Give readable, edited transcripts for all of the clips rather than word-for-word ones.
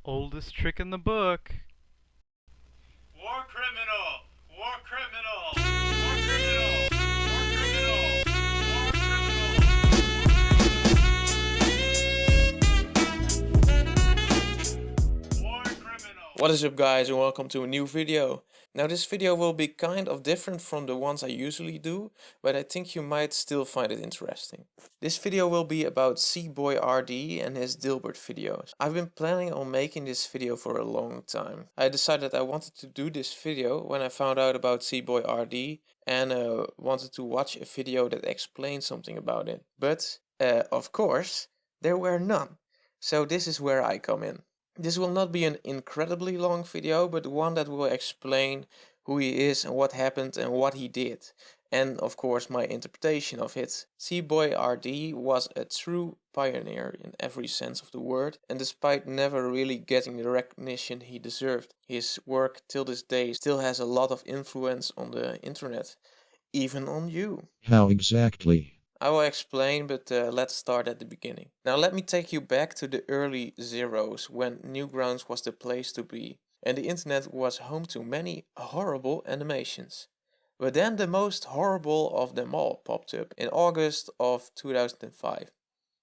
Oldest trick in the book. War criminal! War criminal! War criminal! War criminal! War criminal! War criminal! What is up guys, and welcome to a new video. Now this video will be kind of different from the ones I usually do, but I think you might still find it interesting. This video will be about Cboyardee and his Dilbert videos. I've been planning on making this video for a long time. I decided I wanted to do this video when I found out about Cboyardee and wanted to watch a video that explained something about it. But of course, there were none. So this is where I come in. This will not be an incredibly long video, but one that will explain who he is and what happened and what he did. And of course my interpretation of it. Cboyardee was a true pioneer in every sense of the word, and despite never really getting the recognition he deserved, his work till this day still has a lot of influence on the internet, even on you. How exactly? I will explain, but let's start at the beginning. Now let me take you back to the early zeros, when Newgrounds was the place to be, and the internet was home to many horrible animations. But then the most horrible of them all popped up in August of 2005.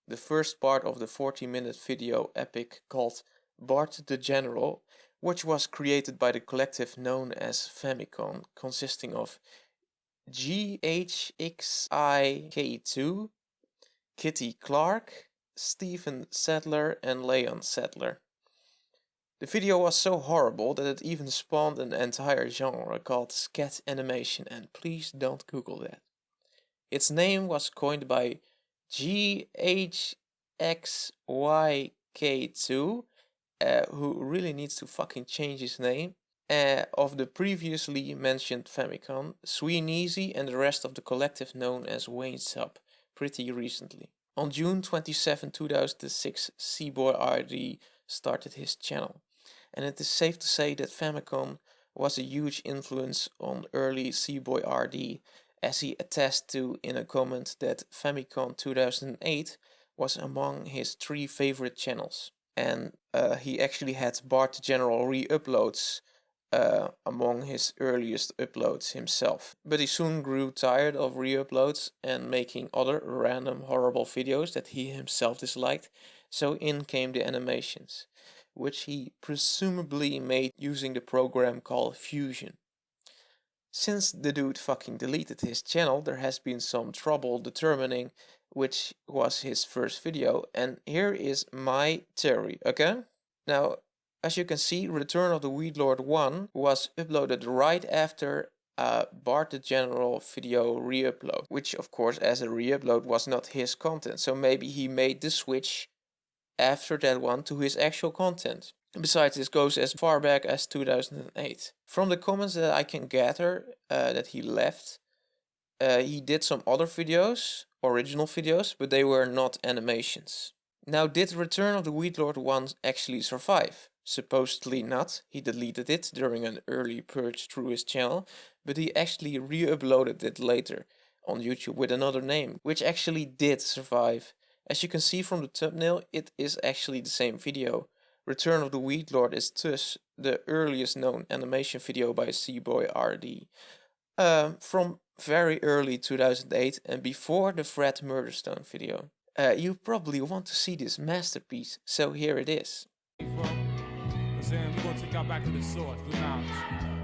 The first part of the 40-minute video epic called Bart the General, which was created by the collective known as Famicom, consisting of GHXYK2, Kitty Clark, Steven Sadler and Leon Sadler. The video was so horrible that it even spawned an entire genre called scat animation, and please don't Google that. Its name was coined by GHXYK2, who really needs to fucking change his name, of the previously mentioned Famicom, Swee Neezy and the rest of the collective known as Wayne Sub, pretty recently. On June 27, 2006, Cboyardee started his channel, and it is safe to say that Famicom was a huge influence on early Cboyardee, as he attests to in a comment that Famicom 2008 was among his 3 favorite channels, and he actually had Bart the General re-uploads among his earliest uploads himself. But he soon grew tired of re-uploads and making other random horrible videos that he himself disliked, so in came the animations, which he presumably made using the program called Fusion. Since the dude fucking deleted his channel, there has been some trouble determining which was his first video, and here is my theory, okay? Now, as you can see, Return of the Weedlord 1 was uploaded right after a Bart the General video re-upload, which of course as a re-upload was not his content, so maybe he made the switch after that one to his actual content. Besides, this goes as far back as 2008. From the comments that I can gather that he left, he did some other videos, original videos, but they were not animations. Now, did Return of the Weedlord 1 actually survive? Supposedly not. He deleted it during an early purge through his channel, but he actually re-uploaded it later on YouTube with another name, which actually did survive. As you can see from the thumbnail, it is actually the same video. Return of the Weedlord is thus the earliest known animation video by Cboyardee, from very early 2008 and before the Fred Murderstone video. You probably want to see this masterpiece, so here it is. We're gonna take y'all back to the source, the knowledge.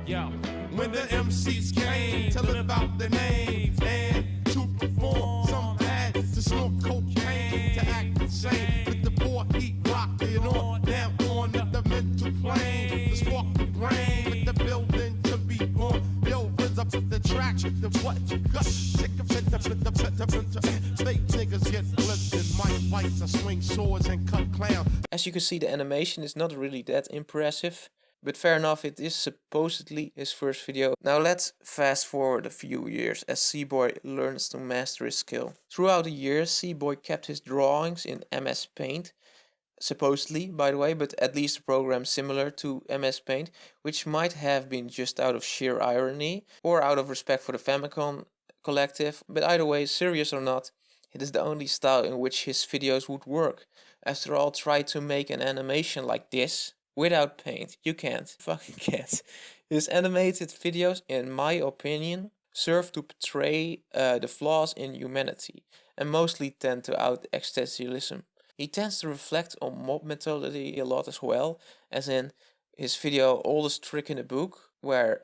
Yo. When the MCs came to live out their names and to perform, some had to snort cocaine to act insane. With the poor heat rocking on down on the mental plane, the spark the brain with the building to be born. Yo, where's up the track? The what you got? Sick of it, state niggas get flipped in mic fights. I swing swords and cut clowns. As you can see, the animation is not really that impressive, but fair enough, it is supposedly his first video. Now let's fast forward a few years as Cboy learns to master his skill. Throughout the years, Cboy kept his drawings in MS Paint, supposedly, by the way, but at least a program similar to MS Paint, which might have been just out of sheer irony or out of respect for the Famicom collective, but either way, serious or not, it is the only style in which his videos would work. After all, try to make an animation like this, without paint. You can't. Fucking can't. His animated videos, in my opinion, serve to portray the flaws in humanity and mostly tend to out existentialism. He tends to reflect on mob mentality a lot as well, as in his video Oldest Trick in the Book, where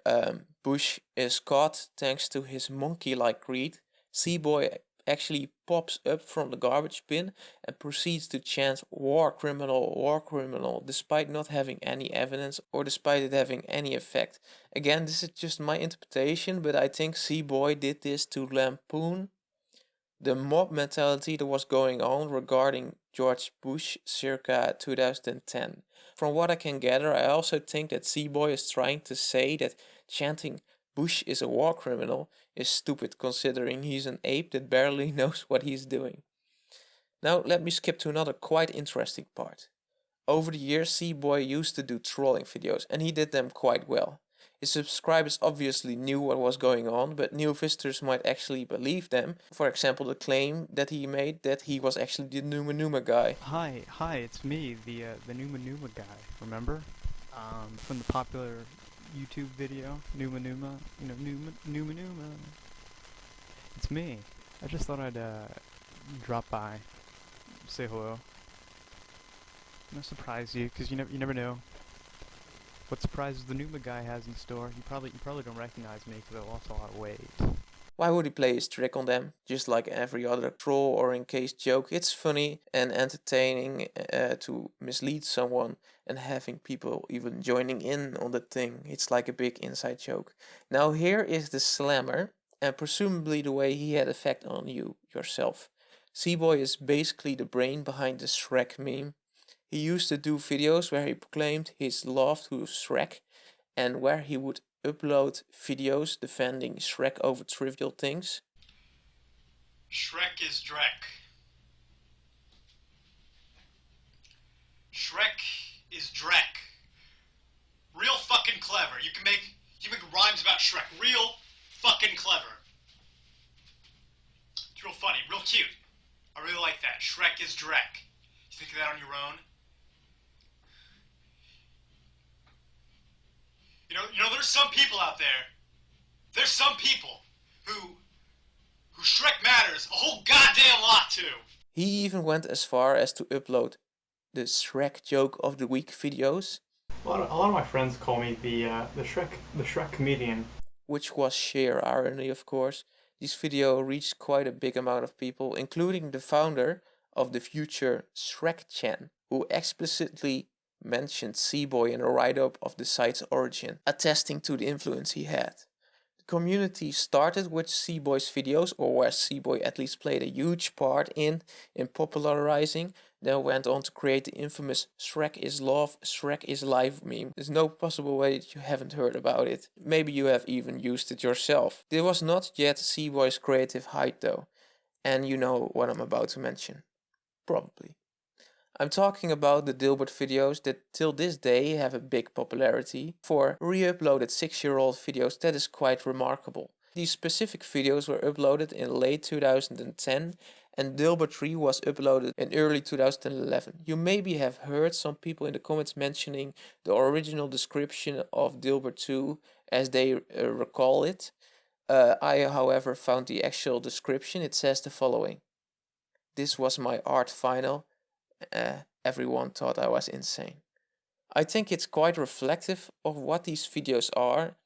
Bush is caught thanks to his monkey-like greed. Cboy actually pops up from the garbage bin and proceeds to chant war criminal, despite not having any evidence or despite it having any effect. Again, this is just my interpretation, but I think Cboy did this to lampoon the mob mentality that was going on regarding George Bush circa 2010. From what I can gather, I also think that Cboy is trying to say that chanting Bush is a war criminal is stupid, considering he's an ape that barely knows what he's doing. Now let me skip to another quite interesting part. Over the years, Cboy used to do trolling videos, and he did them quite well. His subscribers obviously knew what was going on, but new visitors might actually believe them. For example, the claim that he made that he was actually the Numa Numa guy. Hi, it's me, the Numa Numa guy. Remember? From the popular YouTube video, Numa Numa. You know, Numa Numa. It's me. I just thought I'd drop by, say hello. I'm gonna surprise you, cause you never know what surprises the Numa guy has in store. You probably don't recognize me because I lost a lot of weight. Why would he play his trick on them? Just like every other troll or in case joke, it's funny and entertaining to mislead someone and having people even joining in on the thing. It's like a big inside joke. Now here is the slammer, and presumably the way he had effect on you yourself. Cboy is basically the brain behind the Shrek meme. He used to do videos where he proclaimed his love to Shrek and where he would upload videos defending Shrek over trivial things. Shrek is Drek. Shrek is Drek. Real fucking clever. You can make rhymes about Shrek. Real fucking clever. It's real funny, real cute. I really like that. Shrek is Drek. You think of that on your own? You know, there's some people out there. There's some people who Shrek matters a whole goddamn lot to. He even went as far as to upload the Shrek joke of the week videos. A lot of my friends call me the Shrek comedian. Which was sheer irony, of course. This video reached quite a big amount of people, including the founder of the future Shrek-chan, who explicitly mentioned Cboy in a write-up of the site's origin, attesting to the influence he had. The community started with Cboy's videos, or where Cboy at least played a huge part in popularizing, then went on to create the infamous Shrek is love, Shrek is life meme. There's no possible way that you haven't heard about it. Maybe you have even used it yourself. This was not yet Cboy's creative height though, and you know what I'm about to mention. Probably. I'm talking about the Dilbert videos that till this day have a big popularity. For re-uploaded 6-year-old videos, that is quite remarkable. These specific videos were uploaded in late 2010 and Dilbert 3 was uploaded in early 2011. You maybe have heard some people in the comments mentioning the original description of Dilbert 2 as they recall it. I, however, found the actual description. It says the following. This was my art final. Everyone thought I was insane. I think it's quite reflective of what these videos are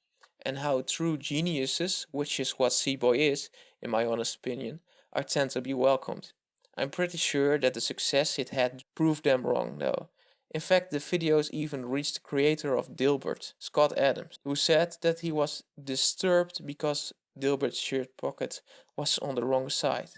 and how true geniuses, which is what Cboy is, in my honest opinion, are tend to be welcomed. I'm pretty sure that the success it had proved them wrong though. In fact, the videos even reached the creator of Dilbert, Scott Adams, who said that he was disturbed because Dilbert's shirt pocket was on the wrong side.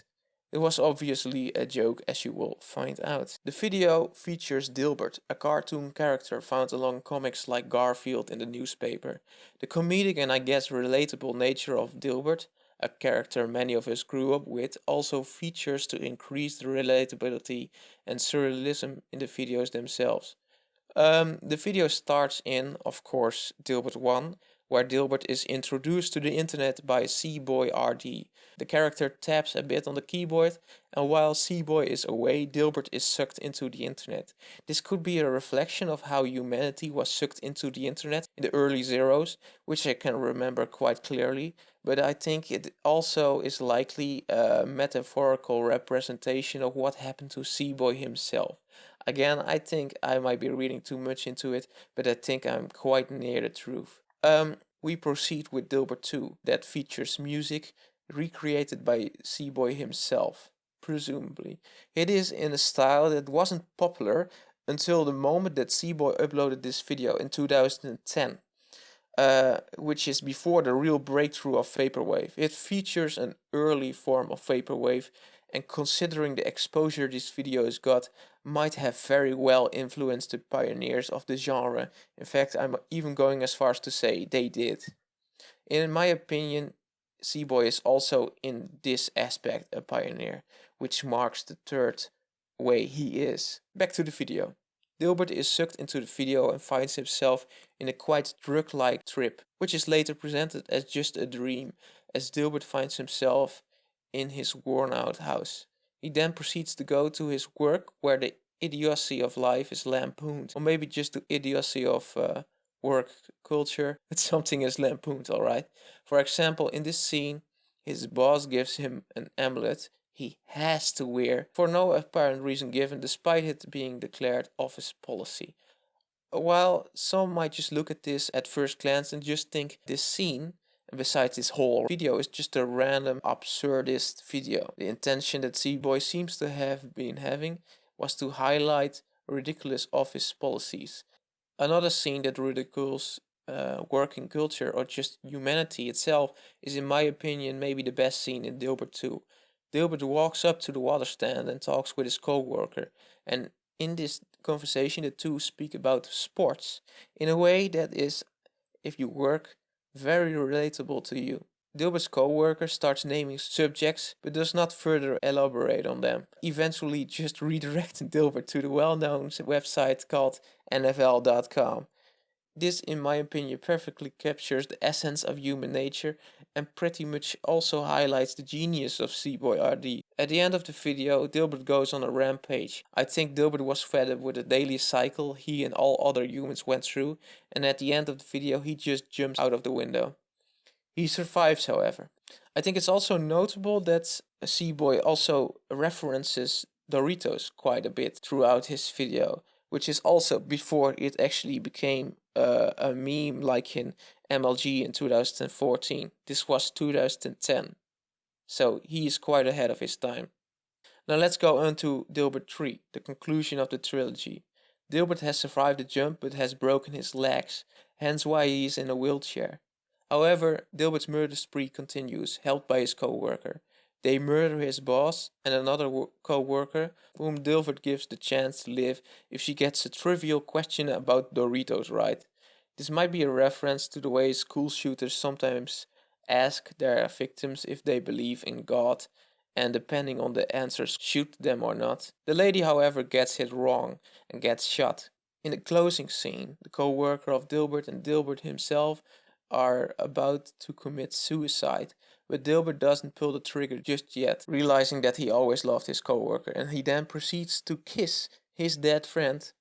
It was obviously a joke, as you will find out. The video features Dilbert, a cartoon character found along comics like Garfield in the newspaper. The comedic and I guess relatable nature of Dilbert, a character many of us grew up with, also features to increase the relatability and surrealism in the videos themselves. The video starts in, of course, Dilbert 1, where Dilbert is introduced to the internet by Cboyardee. The character taps a bit on the keyboard, and while Cboy is away, Dilbert is sucked into the internet. This could be a reflection of how humanity was sucked into the internet in the early zeros, which I can remember quite clearly, but I think it also is likely a metaphorical representation of what happened to Cboy himself. Again, I think I might be reading too much into it, but I think I'm quite near the truth. We proceed with Dilbert 2, that features music recreated by Cboy himself, presumably. It is in a style that wasn't popular until the moment that Cboy uploaded this video in 2010. Which is before the real breakthrough of vaporwave. It features an early form of vaporwave, and considering the exposure these videos got, might have very well influenced the pioneers of the genre. In fact, I'm even going as far as to say they did. In my opinion, Cboy is also in this aspect a pioneer, which marks the third way he is. Back to the video. Dilbert is sucked into the video and finds himself in a quite drug-like trip, which is later presented as just a dream, as Dilbert finds himself in his worn-out house. He then proceeds to go to his work, where the idiocy of life is lampooned, or maybe just the idiocy of work culture, but something is lampooned, alright. For example, in this scene, his boss gives him an amulet he has to wear for no apparent reason given, despite it being declared office policy. While some might just look at this at first glance and just think this scene, and besides this whole video, is just a random absurdist video. The intention that Cboy seems to have been having was to highlight ridiculous office policies. Another scene that ridicules working culture or just humanity itself is, in my opinion, maybe the best scene in Dilbert 2. Dilbert walks up to the water stand and talks with his co-worker, and in this conversation the two speak about sports in a way that is, if you work, very relatable to you. Dilbert's co-worker starts naming subjects but does not further elaborate on them, eventually just redirecting Dilbert to the well-known website called NFL.com. This, in my opinion, perfectly captures the essence of human nature and pretty much also highlights the genius of Cboyardee. At the end of the video, Dilbert goes on a rampage. I think Dilbert was fed up with the daily cycle he and all other humans went through, and at the end of the video he just jumps out of the window. He survives, however. I think it's also notable that Cboy also references Doritos quite a bit throughout his video, which is also before it actually became a meme like in MLG in 2014. This was 2010. So he is quite ahead of his time. Now let's go on to Dilbert 3, the conclusion of the trilogy. Dilbert has survived the jump but has broken his legs, hence why he is in a wheelchair. However, Dilbert's murder spree continues, helped by his co-worker. They murder his boss and another co-worker, whom Dilbert gives the chance to live if she gets a trivial question about Doritos right. This might be a reference to the way school shooters sometimes ask their victims if they believe in God, and depending on the answers, shoot them or not. The lady, however, gets it wrong and gets shot. In the closing scene, the co-worker of Dilbert and Dilbert himself are about to commit suicide, but Dilbert doesn't pull the trigger just yet, realizing that he always loved his co-worker, and he then proceeds to kiss his dead friend,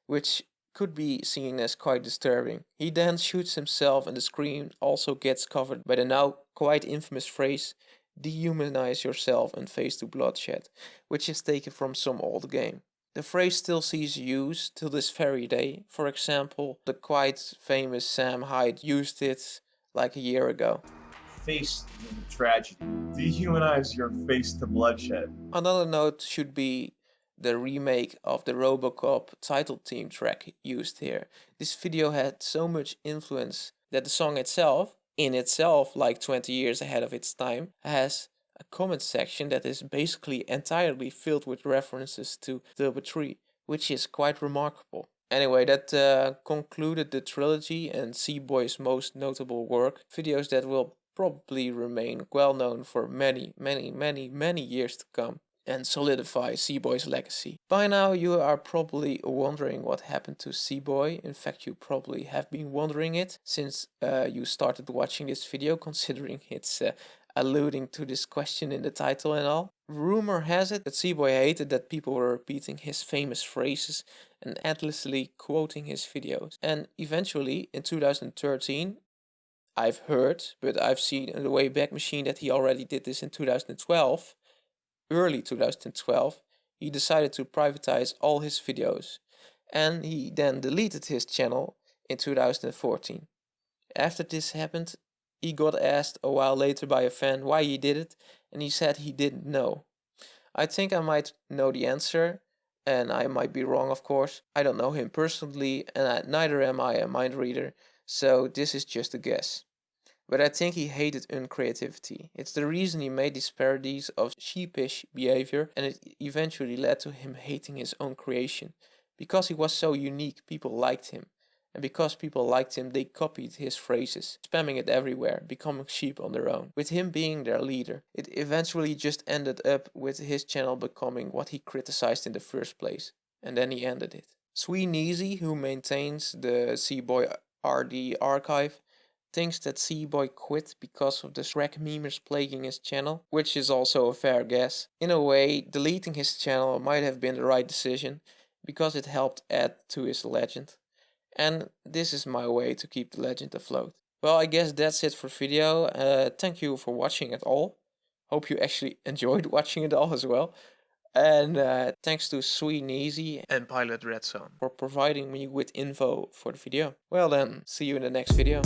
which could be seen as quite disturbing. He then shoots himself, and the screen also gets covered by the now quite infamous phrase, "Dehumanize yourself and face to bloodshed," which is taken from some old game. The phrase still sees use till this very day. For example, the quite famous Sam Hyde used it like a year ago. Face the tragedy. Dehumanize your face to bloodshed. Another note should be the remake of the RoboCop title theme track used here. This video had so much influence that the song itself, in itself like 20 years ahead of its time, has a comment section that is basically entirely filled with references to Dilbert 3, which is quite remarkable. Anyway, that concluded the trilogy and Cboy's most notable work, videos that will probably remain well known for many years to come. and solidify Cboy's legacy. By now you are probably wondering what happened to Cboy. In fact, you probably have been wondering it since you started watching this video, considering it's alluding to this question in the title and all. Rumor has it that Cboy hated that people were repeating his famous phrases and endlessly quoting his videos. And eventually, in 2013, I've heard, but I've seen in the Wayback Machine that he already did this in 2012, early 2012, he decided to privatize all his videos. And he then deleted his channel in 2014. After this happened, he got asked a while later by a fan why he did it, and he said he didn't know. I think I might know the answer, and I might be wrong, of course. I don't know him personally, and neither am I a mind reader, so this is just a guess. But I think he hated uncreativity. It's the reason he made these parodies of sheepish behavior, and it eventually led to him hating his own creation. Because he was so unique, people liked him. And because people liked him, they copied his phrases, spamming it everywhere, becoming sheep on their own. With him being their leader, it eventually just ended up with his channel becoming what he criticized in the first place. And then he ended it. Swee Neezy, who maintains the Cboyardee archive, thinks that Cboy quit because of the shrek memers plaguing his channel, which is also a fair guess. In a way, deleting his channel might have been the right decision, because it helped add to his legend. And this is my way to keep the legend afloat. Well, I guess that's it for video. Thank you for watching it all. Hope you actually enjoyed watching it all as well. And thanks to Swee Neezy and PilotRedSun for providing me with info for the video. Well then, see you in the next video.